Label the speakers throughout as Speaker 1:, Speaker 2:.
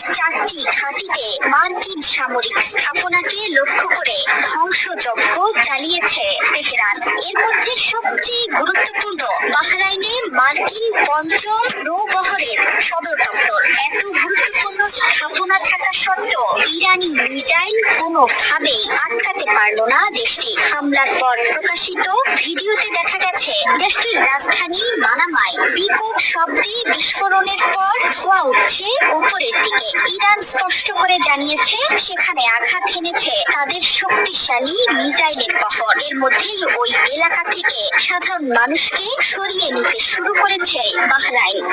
Speaker 1: 4টি ঘাঁটিতে মার্কিন সামরিক স্থাপনাকে লক্ষ্য করে ধ্বংসযজ্ঞ চালিয়েছে তেহরান। এর মধ্যে সবচেয়ে গুরুত্বপূর্ণ বাহরাইনে মার্কিন ৫ম নৌবহরের সদর দপ্তর। এত গুরুত্বপূর্ণ স্থাপনা থাকা সত্ত্বেও ইরানি মিসাইল কোনোভাবেই আটকাতে পারল না দেশটি। হামলার পর প্রকাশিত ভিডিওতে দেখা গেছে দেশটির রাজধানী মানামায় বিকট শব্দে বিস্ফোরণের পর ধোঁয়া উঠছে উপরের দিকে। ইরান স্পষ্ট করে জানিয়েছে সেখানে আঘাত হেনেছে তাদের শক্তিশালী মিসাইলের বহর। এর মধ্যেই ওই এলাকা থেকে সাধারণ মানুষকে সরিয়ে নিতে শুরু করেছে বাহরাইন।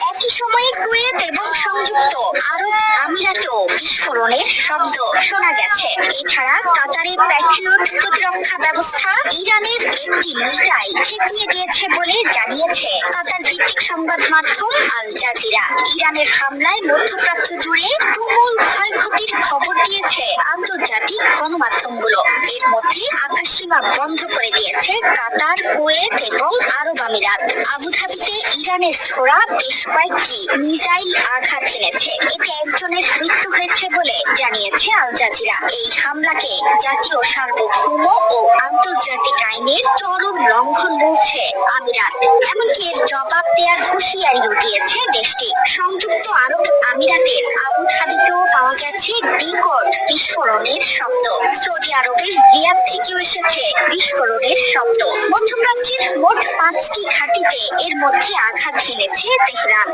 Speaker 1: একই সময়ে কুয়েত এবং সংযুক্ত আরব আমিরাতেও বিস্ফোরণের শব্দ শোনা গেছে। এছাড়া কাতারের প্যাট্রিয়ট প্রতিরক্ষা ব্যবস্থা ইরানের একটি মিসাইল ঠেকিয়ে দিয়েছে বলে জানিয়েছে কাতার ভিত্তিক সংবাদ মাধ্যম আল জাজিরা। ইরানের হামলায় মধ্যপ্রাচ্য জুড়ে তুমুল ক্ষয়ক্ষতির খবর দিয়েছে আন্তর্জাতিক গণমাধ্যমগুলো। এর মধ্যে আকাশসীমা বন্ধ করে দিয়েছে কাতার, কুয়েত এবং আরব আমিরাত। আবুধাবিতে ইরানের ছোড়া বেশ কয়েকটি মিসাইল আঘাত এনেছে। এতে একজনের মৃত্যু হয়েছে বলে জানিয়েছে আল জাজিরা। এই হামলাকে জাতীয় সার্বভৌম ও আন্তর্জাতিক আইনের চরম লঙ্ঘন বলছে আমিরাত। এমনকি এর জবাব দেওয়ার হুঁশিয়ারিও দিয়েছে দেশটি। সংযুক্ত আরব আমিরাতের আবুধাবিতেও পাওয়া গেছে বিকট বিস্ফোরণের শব্দ। সৌদি আরবের রিয়াদ থেকেও এসেছে বিস্ফোরণের শব্দ। মধ্যপ্রাচ্যের মোট 5টি ঘাঁটিতে এর মধ্যে আঘাত হেনেছে তেহরান।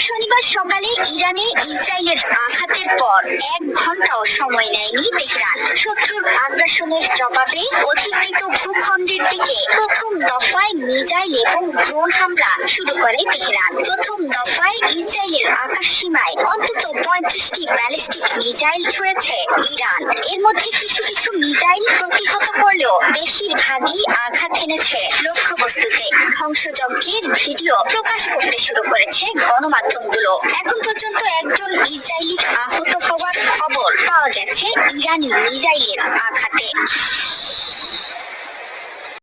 Speaker 1: শনিবার সকালে ইরানে ইসরায়েলের আঘাতের পর 1 ঘন্টাও সময় নেয়নি তেহরান। শত্রুর আগ্রাসনের জবাবে অধিকৃত ভূখণ্ডের দিকে প্রথম দফায় মিসাইল এবং ড্রোন হামলা শুরু করে তেহরান। প্রথম দফায় ইসরায়েলের আকাশ সীমায় অন্তত 35টি ব্যালিস্টিক মিসাইল ছুড়েছে ইরান। এর মধ্যে কিছু কিছু মিসাইল প্রতিহত করলেও বেশিরভাগই আঘাত এনেছে লক্ষ্যবস্তুতে। ধ্বংসযজ্ঞের ভিডিও প্রকাশ করতে শুরু করেছে গণমাধ্যমগুলো। এখন পর্যন্ত একজন ইসরায়েলির আহত হওয়ার খবর পাওয়া গেছে ইরানি মিসাইলের আঘাতে।